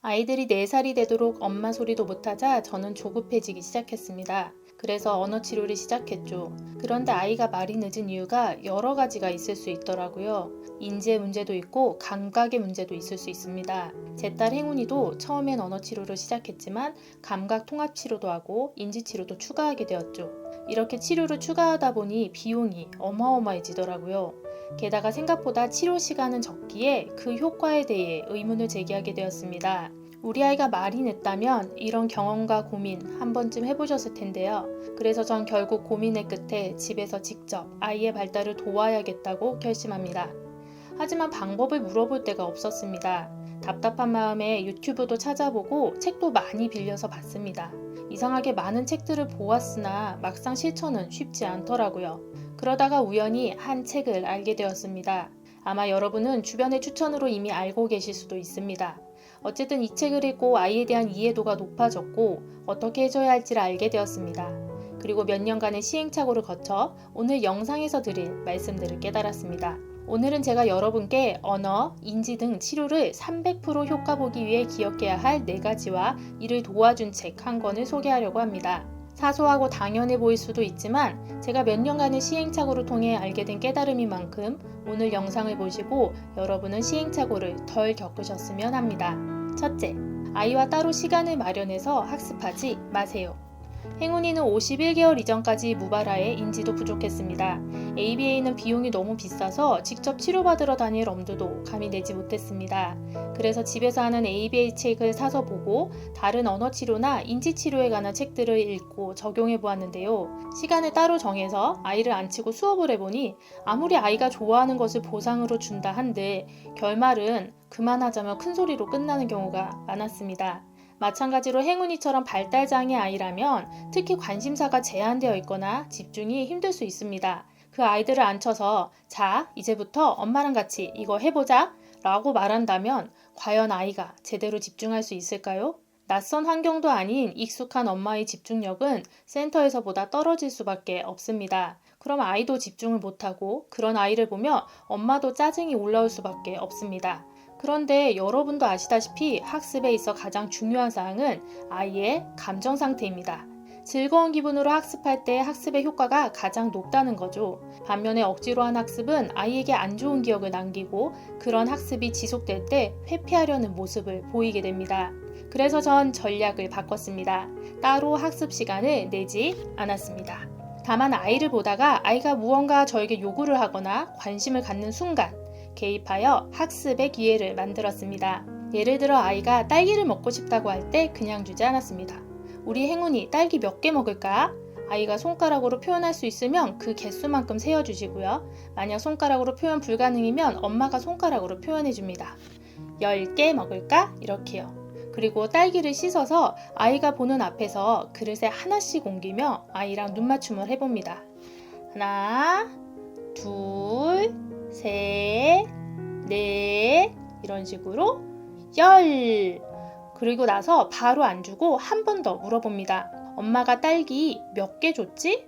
아이들이 4살이 되도록 엄마 소리도 못하자 저는 조급해지기 시작했습니다. 그래서 언어 치료를 시작했죠. 그런데 아이가 말이 늦은 이유가 여러 가지가 있을 수 있더라고요. 인지의 문제도 있고 감각의 문제도 있을 수 있습니다. 제 딸 행운이도 처음엔 언어 치료를 시작했지만 감각 통합 치료도 하고 인지 치료도 추가하게 되었죠. 이렇게 치료를 추가하다 보니 비용이 어마어마해지더라고요. 게다가 생각보다 치료 시간은 적기에 그 효과에 대해 의문을 제기하게 되었습니다. 우리 아이가 말이 늦다면 이런 경험과 고민 한 번쯤 해보셨을 텐데요. 그래서 전 결국 고민의 끝에 집에서 직접 아이의 발달을 도와야겠다고 결심합니다. 하지만 방법을 물어볼 데가 없었습니다. 답답한 마음에 유튜브도 찾아보고 책도 많이 빌려서 봤습니다. 이상하게 많은 책들을 보았으나 막상 실천은 쉽지 않더라고요. 그러다가 우연히 한 책을 알게 되었습니다. 아마 여러분은 주변의 추천으로 이미 알고 계실 수도 있습니다. 어쨌든 이 책을 읽고 아이에 대한 이해도가 높아졌고 어떻게 해줘야 할지를 알게 되었습니다. 그리고 몇 년간의 시행착오를 거쳐 오늘 영상에서 드릴 말씀들을 깨달았습니다. 오늘은 제가 여러분께 언어, 인지 등 치료를 300% 효과 보기 위해 기억해야 할 4가지와 이를 도와준 책 한 권을 소개하려고 합니다. 사소하고 당연해 보일 수도 있지만 제가 몇 년간의 시행착오를 통해 알게 된 깨달음인 만큼 오늘 영상을 보시고 여러분은 시행착오를 덜 겪으셨으면 합니다. 첫째, 아이와 따로 시간을 마련해서 학습하지 마세요. 행운이는 51개월 이전까지 무발화에 인지도 부족했습니다. ABA는 비용이 너무 비싸서 직접 치료받으러 다닐 엄두도 감히 내지 못했습니다. 그래서 집에서 하는 ABA 책을 사서 보고 다른 언어 치료나 인지 치료에 관한 책들을 읽고 적용해 보았는데요. 시간을 따로 정해서 아이를 앉히고 수업을 해보니 아무리 아이가 좋아하는 것을 보상으로 준다 한들 결말은 그만하자며 큰 소리로 끝나는 경우가 많았습니다. 마찬가지로 행운이처럼 발달장애 아이라면 특히 관심사가 제한되어 있거나 집중이 힘들 수 있습니다. 그 아이들을 앉혀서 자, 이제부터 엄마랑 같이 이거 해보자 라고 말한다면 과연 아이가 제대로 집중할 수 있을까요? 낯선 환경도 아닌 익숙한 엄마의 집중력은 센터에서보다 떨어질 수밖에 없습니다. 그럼 아이도 집중을 못하고 그런 아이를 보며 엄마도 짜증이 올라올 수밖에 없습니다. 그런데 여러분도 아시다시피 학습에 있어 가장 중요한 사항은 아이의 감정 상태입니다. 즐거운 기분으로 학습할 때 학습의 효과가 가장 높다는 거죠. 반면에 억지로 한 학습은 아이에게 안 좋은 기억을 남기고 그런 학습이 지속될 때 회피하려는 모습을 보이게 됩니다. 그래서 전 전략을 바꿨습니다. 따로 학습 시간을 내지 않았습니다. 다만 아이를 보다가 아이가 무언가 저에게 요구를 하거나 관심을 갖는 순간 개입하여 학습의 기회를 만들었습니다. 예를 들어 아이가 딸기를 먹고 싶다고 할 때 그냥 주지 않았습니다. 우리 행운이 딸기 몇 개 먹을까? 아이가 손가락으로 표현할 수 있으면 그 개수만큼 세어주시고요. 만약 손가락으로 표현 불가능이면 엄마가 손가락으로 표현해줍니다. 10개 먹을까? 이렇게요. 그리고 딸기를 씻어서 아이가 보는 앞에서 그릇에 하나씩 옮기며 아이랑 눈맞춤을 해봅니다. 하나, 둘, 셋, 넷 이런 식으로 10 그리고 나서 바로 안 주고 한 번 더 물어봅니다. 엄마가 딸기 몇 개 줬지?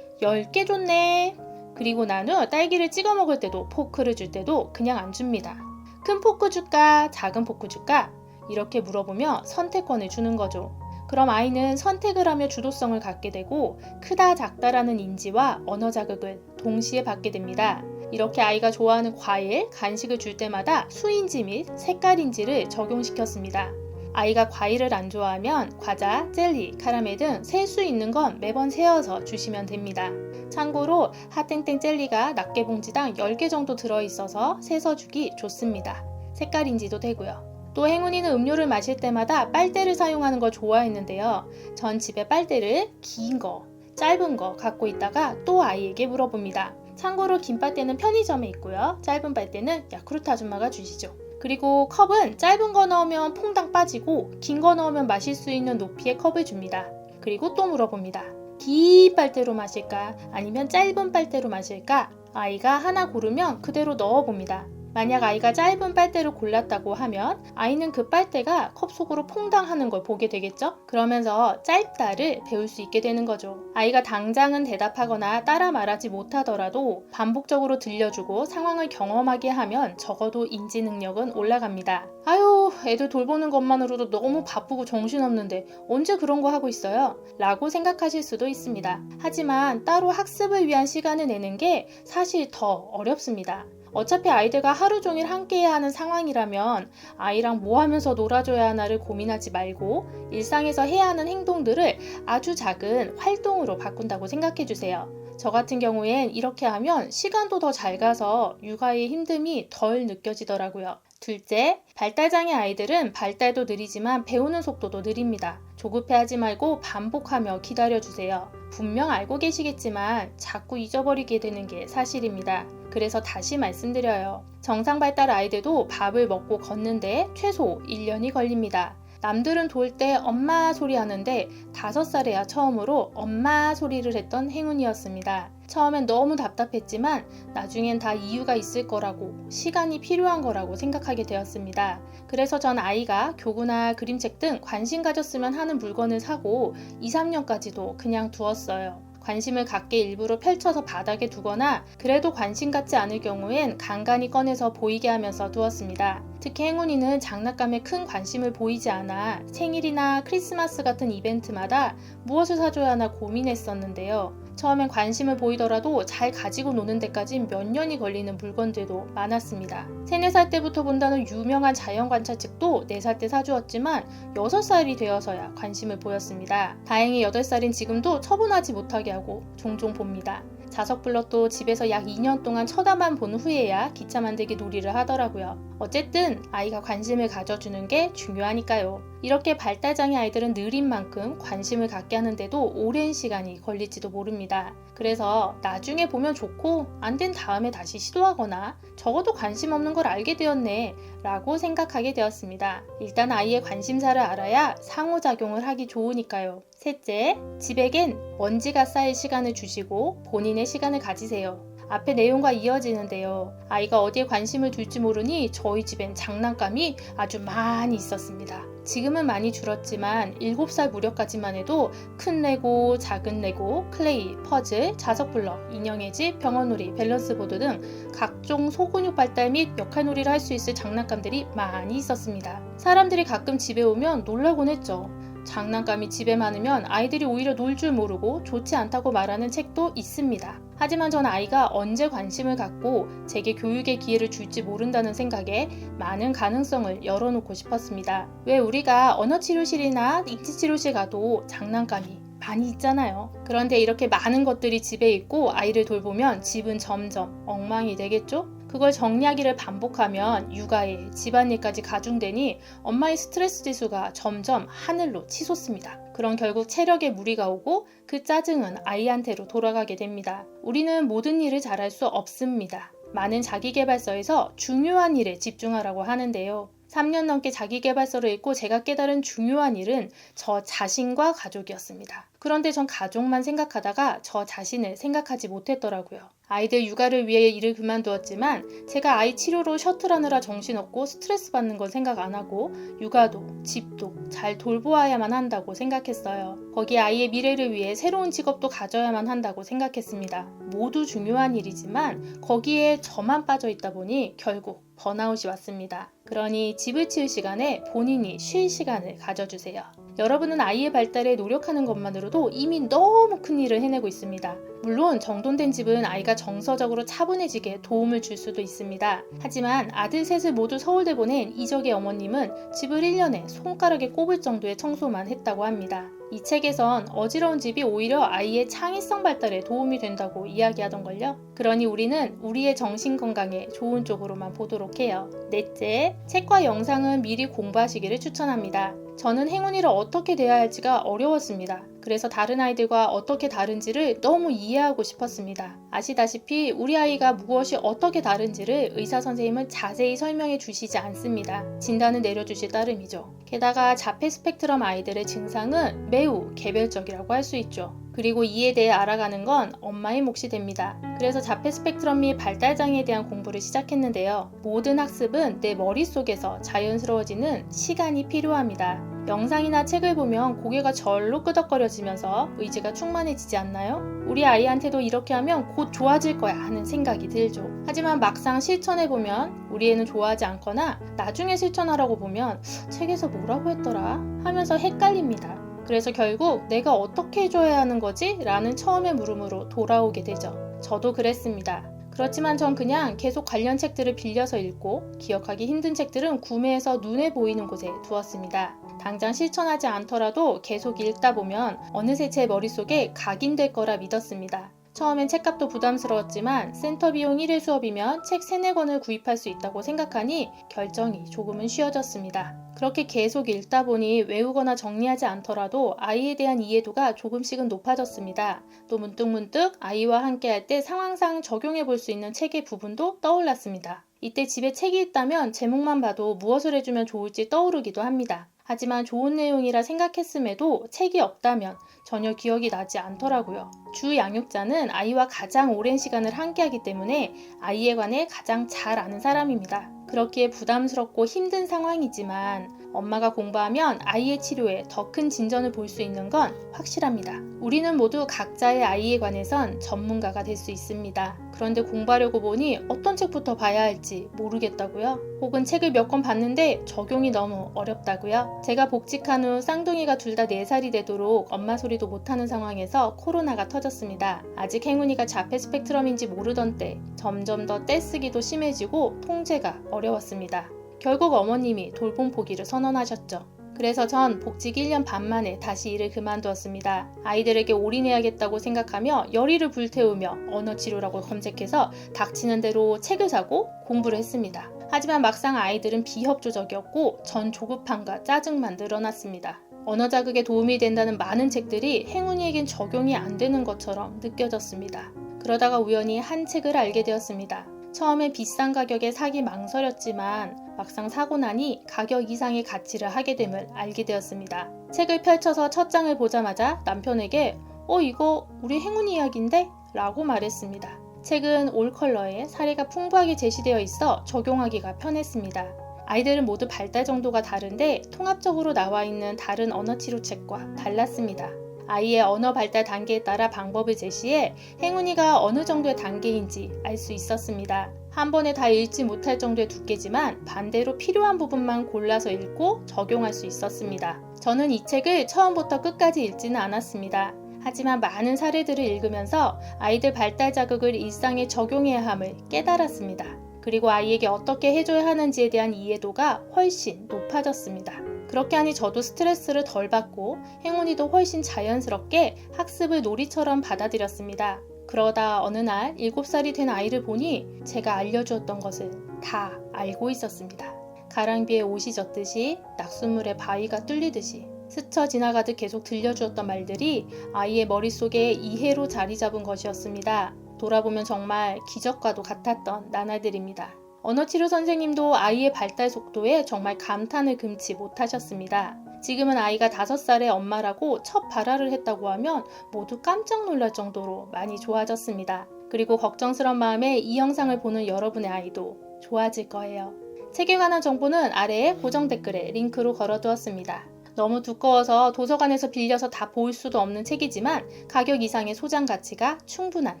10개 줬네. 그리고 난 후 딸기를 찍어 먹을 때도 포크를 줄 때도 그냥 안 줍니다. 큰 포크 줄까? 작은 포크 줄까? 이렇게 물어보며 선택권을 주는 거죠. 그럼 아이는 선택을 하며 주도성을 갖게 되고 크다 작다라는 인지와 언어 자극을 동시에 받게 됩니다. 이렇게 아이가 좋아하는 과일, 간식을 줄 때마다 수인지 및 색깔인지를 적용시켰습니다. 아이가 과일을 안 좋아하면 과자, 젤리, 카라멜 등 셀 수 있는 건 매번 세어서 주시면 됩니다. 참고로 하땡땡 젤리가 낱개봉지당 10개 정도 들어있어서 세서 주기 좋습니다. 색깔인지도 되고요. 또 행운이는 음료를 마실 때마다 빨대를 사용하는 걸 좋아했는데요. 전 집에 빨대를 긴 거, 짧은 거 갖고 있다가 또 아이에게 물어봅니다. 참고로 긴 빨대는 편의점에 있고요. 짧은 빨대는 야쿠르트 아줌마가 주시죠. 그리고 컵은 짧은 거 넣으면 퐁당 빠지고 긴 거 넣으면 마실 수 있는 높이의 컵을 줍니다. 그리고 또 물어봅니다. 긴 빨대로 마실까? 아니면 짧은 빨대로 마실까? 아이가 하나 고르면 그대로 넣어봅니다. 만약 아이가 짧은 빨대를 골랐다고 하면 아이는 그 빨대가 컵 속으로 퐁당하는 걸 보게 되겠죠? 그러면서 짧다를 배울 수 있게 되는 거죠. 아이가 당장은 대답하거나 따라 말하지 못하더라도 반복적으로 들려주고 상황을 경험하게 하면 적어도 인지 능력은 올라갑니다. 아유, 애들 돌보는 것만으로도 너무 바쁘고 정신없는데 언제 그런 거 하고 있어요? 라고 생각하실 수도 있습니다. 하지만 따로 학습을 위한 시간을 내는 게 사실 더 어렵습니다. 어차피 아이들과 하루 종일 함께해야 하는 상황이라면 아이랑 뭐 하면서 놀아줘야 하나를 고민하지 말고 일상에서 해야 하는 행동들을 아주 작은 활동으로 바꾼다고 생각해 주세요. 저 같은 경우엔 이렇게 하면 시간도 더 잘 가서 육아의 힘듦이 덜 느껴지더라고요. 둘째, 발달장애 아이들은 발달도 느리지만 배우는 속도도 느립니다. 조급해하지 말고 반복하며 기다려주세요. 분명 알고 계시겠지만 자꾸 잊어버리게 되는 게 사실입니다. 그래서 다시 말씀드려요. 정상 발달 아이들도 밥을 먹고 걷는데 최소 1년이 걸립니다. 남들은 돌 때 엄마 소리 하는데 5살에야 처음으로 엄마 소리를 했던 행운이었습니다. 처음엔 너무 답답했지만 나중엔 다 이유가 있을 거라고, 시간이 필요한 거라고 생각하게 되었습니다. 그래서 전 아이가 교구나 그림책 등 관심 가졌으면 하는 물건을 사고 2, 3년까지도 그냥 두었어요. 관심을 갖게 일부러 펼쳐서 바닥에 두거나 그래도 관심 갖지 않을 경우엔 간간히 꺼내서 보이게 하면서 두었습니다. 특히 행운이는 장난감에 큰 관심을 보이지 않아 생일이나 크리스마스 같은 이벤트마다 무엇을 사줘야 하나 고민했었는데요. 처음엔 관심을 보이더라도 잘 가지고 노는 데까지 몇 년이 걸리는 물건들도 많았습니다. 3, 4살 때부터 본다는 유명한 자연관찰책도 4살 때 사주었지만 6살이 되어서야 관심을 보였습니다. 다행히 8살인 지금도 처분하지 못하게 하고 종종 봅니다. 자석블럭도 집에서 약 2년 동안 쳐다만 본 후에야 기차 만들기 놀이를 하더라고요. 어쨌든 아이가 관심을 가져주는 게 중요하니까요. 이렇게 발달장애 아이들은 느린 만큼 관심을 갖게 하는데도 오랜 시간이 걸릴지도 모릅니다. 그래서 나중에 보면 좋고 안 된 다음에 다시 시도하거나 적어도 관심 없는 걸 알게 되었네 라고 생각하게 되었습니다. 일단 아이의 관심사를 알아야 상호작용을 하기 좋으니까요. 셋째, 집에겐 먼지가 쌓일 시간을 주시고 본인의 시간을 가지세요. 앞에 내용과 이어지는데요. 아이가 어디에 관심을 둘지 모르니 저희 집엔 장난감이 아주 많이 있었습니다. 지금은 많이 줄었지만 7살 무렵까지만 해도 큰 레고, 작은 레고, 클레이, 퍼즐, 자석블럭, 인형의 집, 병원놀이, 밸런스보드 등 각종 소근육 발달 및 역할놀이를 할 수 있을 장난감들이 많이 있었습니다. 사람들이 가끔 집에 오면 놀라곤 했죠. 장난감이 집에 많으면 아이들이 오히려 놀 줄 모르고 좋지 않다고 말하는 책도 있습니다. 하지만 전 아이가 언제 관심을 갖고 제게 교육의 기회를 줄지 모른다는 생각에 많은 가능성을 열어놓고 싶었습니다. 왜 우리가 언어치료실이나 인지치료실 가도 장난감이 많이 있잖아요. 그런데 이렇게 많은 것들이 집에 있고 아이를 돌보면 집은 점점 엉망이 되겠죠? 그걸 정리하기를 반복하면 육아에 집안일까지 가중되니 엄마의 스트레스 지수가 점점 하늘로 치솟습니다. 그럼 결국 체력에 무리가 오고 그 짜증은 아이한테로 돌아가게 됩니다. 우리는 모든 일을 잘할 수 없습니다. 많은 자기계발서에서 중요한 일에 집중하라고 하는데요. 3년 넘게 자기계발서를 읽고 제가 깨달은 중요한 일은 저 자신과 가족이었습니다. 그런데 전 가족만 생각하다가 저 자신을 생각하지 못했더라고요. 아이들 육아를 위해 일을 그만두었지만 제가 아이 치료로 셔틀하느라 정신없고 스트레스 받는 건 생각 안 하고 육아도 집도 잘 돌보아야만 한다고 생각했어요. 거기에 아이의 미래를 위해 새로운 직업도 가져야만 한다고 생각했습니다. 모두 중요한 일이지만 거기에 저만 빠져 있다 보니 결국 번아웃이 왔습니다. 그러니 집을 치울 시간에 본인이 쉴 시간을 가져주세요. 여러분은 아이의 발달에 노력하는 것만으로도 이미 너무 큰 일을 해내고 있습니다. 물론 정돈된 집은 아이가 정서적으로 차분해지게 도움을 줄 수도 있습니다. 하지만 아들 셋을 모두 서울대 보낸 이적의 어머님은 집을 1년에 손가락에 꼽을 정도의 청소만 했다고 합니다. 이 책에선 어지러운 집이 오히려 아이의 창의성 발달에 도움이 된다고 이야기하던걸요. 그러니 우리는 우리의 정신건강에 좋은 쪽으로만 보도록 해요. 넷째, 책과 영상은 미리 공부하시기를 추천합니다. 저는 행운이를 어떻게 대해야 할지가 어려웠습니다. 그래서 다른 아이들과 어떻게 다른지를 너무 이해하고 싶었습니다. 아시다시피 우리 아이가 무엇이 어떻게 다른지를 의사 선생님은 자세히 설명해 주시지 않습니다. 진단을 내려주실 따름이죠. 게다가 자폐 스펙트럼 아이들의 증상은 매우 개별적이라고 할 수 있죠. 그리고 이에 대해 알아가는 건 엄마의 몫이 됩니다. 그래서 자폐 스펙트럼 및 발달장애에 대한 공부를 시작했는데요. 모든 학습은 내 머릿속에서 자연스러워지는 시간이 필요합니다. 영상이나 책을 보면 고개가 절로 끄덕거려지면서 의지가 충만해지지 않나요? 우리 아이한테도 이렇게 하면 곧 좋아질 거야 하는 생각이 들죠. 하지만 막상 실천해보면 우리 애는 좋아하지 않거나 나중에 실천하라고 보면 책에서 뭐라고 했더라 하면서 헷갈립니다. 그래서 결국 내가 어떻게 해줘야 하는 거지? 라는 처음의 물음으로 돌아오게 되죠. 저도 그랬습니다. 그렇지만 전 그냥 계속 관련 책들을 빌려서 읽고 기억하기 힘든 책들은 구매해서 눈에 보이는 곳에 두었습니다. 당장 실천하지 않더라도 계속 읽다 보면 어느새 제 머릿속에 각인될 거라 믿었습니다. 처음엔 책값도 부담스러웠지만 센터 비용 1회 수업이면 책 3-4권을 구입할 수 있다고 생각하니 결정이 조금은 쉬워졌습니다. 그렇게 계속 읽다 보니 외우거나 정리하지 않더라도 아이에 대한 이해도가 조금씩은 높아졌습니다. 또 문득문득 아이와 함께 할 때 상황상 적용해 볼 수 있는 책의 부분도 떠올랐습니다. 이때 집에 책이 있다면 제목만 봐도 무엇을 해주면 좋을지 떠오르기도 합니다. 하지만 좋은 내용이라 생각했음에도 책이 없다면 전혀 기억이 나지 않더라고요. 주 양육자는 아이와 가장 오랜 시간을 함께하기 때문에 아이에 관해 가장 잘 아는 사람입니다. 그렇기에 부담스럽고 힘든 상황이지만 엄마가 공부하면 아이의 치료에 더 큰 진전을 볼 수 있는 건 확실합니다. 우리는 모두 각자의 아이에 관해선 전문가가 될 수 있습니다. 그런데 공부하려고 보니 어떤 책부터 봐야 할지 모르겠다고요? 혹은 책을 몇 권 봤는데 적용이 너무 어렵다고요? 제가 복직한 후 쌍둥이가 둘 다 4살이 되도록 엄마 소리도 못하는 상황에서 코로나가 터졌습니다. 아직 행운이가 자폐 스펙트럼인지 모르던 때 점점 더 떼쓰기도 심해지고 통제가 어려웠습니다. 결국 어머님이 돌봄 포기를 선언하셨죠. 그래서 전 복직 1년 반 만에 다시 일을 그만두었습니다. 아이들에게 올인해야겠다고 생각하며 열의를 불태우며 언어치료라고 검색해서 닥치는 대로 책을 사고 공부를 했습니다. 하지만 막상 아이들은 비협조적이었고 전 조급함과 짜증만 늘어났습니다. 언어 자극에 도움이 된다는 많은 책들이 행운이에겐 적용이 안 되는 것처럼 느껴졌습니다. 그러다가 우연히 한 책을 알게 되었습니다. 처음에 비싼 가격에 사기 망설였지만 막상 사고 나니 가격 이상의 가치를 하게 됨을 알게 되었습니다. 책을 펼쳐서 첫 장을 보자마자 남편에게 이거 우리 행운이 이야기인데? 라고 말했습니다. 책은 올 컬러에 사례가 풍부하게 제시되어 있어 적용하기가 편했습니다. 아이들은 모두 발달 정도가 다른데 통합적으로 나와 있는 다른 언어치료책과 달랐습니다. 아이의 언어 발달 단계에 따라 방법을 제시해 행운이가 어느 정도의 단계인지 알 수 있었습니다. 한 번에 다 읽지 못할 정도의 두께지만 반대로 필요한 부분만 골라서 읽고 적용할 수 있었습니다. 저는 이 책을 처음부터 끝까지 읽지는 않았습니다. 하지만 많은 사례들을 읽으면서 아이들 발달 자극을 일상에 적용해야 함을 깨달았습니다. 그리고 아이에게 어떻게 해줘야 하는지에 대한 이해도가 훨씬 높아졌습니다. 그렇게 하니 저도 스트레스를 덜 받고 행운이도 훨씬 자연스럽게 학습을 놀이처럼 받아들였습니다. 그러다 어느 날 7살이 된 아이를 보니 제가 알려주었던 것을 다 알고 있었습니다. 가랑비에 옷이 젖듯이 낙숫물에 바위가 뚫리듯이 스쳐 지나가듯 계속 들려주었던 말들이 아이의 머릿속에 이해로 자리 잡은 것이었습니다. 돌아보면 정말 기적과도 같았던 나날들입니다. 언어치료 선생님도 아이의 발달 속도에 정말 감탄을 금치 못하셨습니다. 지금은 아이가 5살의 엄마라고 첫 발화를 했다고 하면 모두 깜짝 놀랄 정도로 많이 좋아졌습니다. 그리고 걱정스러운 마음에 이 영상을 보는 여러분의 아이도 좋아질 거예요. 책에 관한 정보는 아래에 고정 댓글에 링크로 걸어두었습니다. 너무 두꺼워서 도서관에서 빌려서 다 볼 수도 없는 책이지만 가격 이상의 소장 가치가 충분한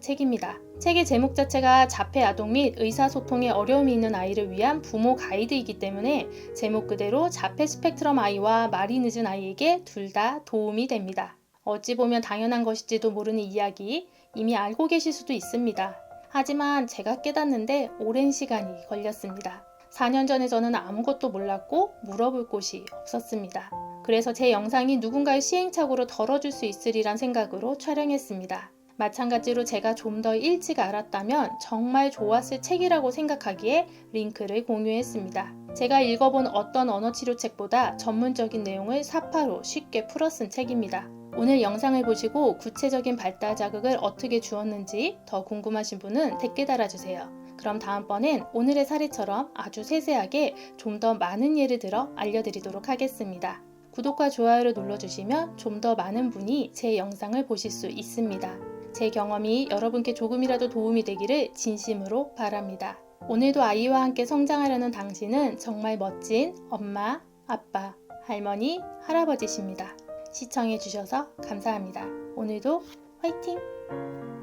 책입니다. 책의 제목 자체가 자폐 아동 및 의사소통에 어려움이 있는 아이를 위한 부모 가이드이기 때문에 제목 그대로 자폐 스펙트럼 아이와 말이 늦은 아이에게 둘 다 도움이 됩니다. 어찌 보면 당연한 것일지도 모르는 이야기 이미 알고 계실 수도 있습니다. 하지만 제가 깨닫는데 오랜 시간이 걸렸습니다. 4년 전에 저는 아무것도 몰랐고 물어볼 곳이 없었습니다. 그래서 제 영상이 누군가의 시행착오로 덜어줄 수 있으리란 생각으로 촬영했습니다. 마찬가지로 제가 좀 더 일찍 알았다면 정말 좋았을 책이라고 생각하기에 링크를 공유했습니다. 제가 읽어본 어떤 언어치료책보다 전문적인 내용을 사파로 쉽게 풀어쓴 책입니다. 오늘 영상을 보시고 구체적인 발달 자극을 어떻게 주었는지 더 궁금하신 분은 댓글 달아주세요. 그럼 다음번엔 오늘의 사례처럼 아주 세세하게 좀 더 많은 예를 들어 알려드리도록 하겠습니다. 구독과 좋아요를 눌러주시면 좀 더 많은 분이 제 영상을 보실 수 있습니다. 제 경험이 여러분께 조금이라도 도움이 되기를 진심으로 바랍니다. 오늘도 아이와 함께 성장하려는 당신은 정말 멋진 엄마, 아빠, 할머니, 할아버지십니다. 시청해주셔서 감사합니다. 오늘도 화이팅!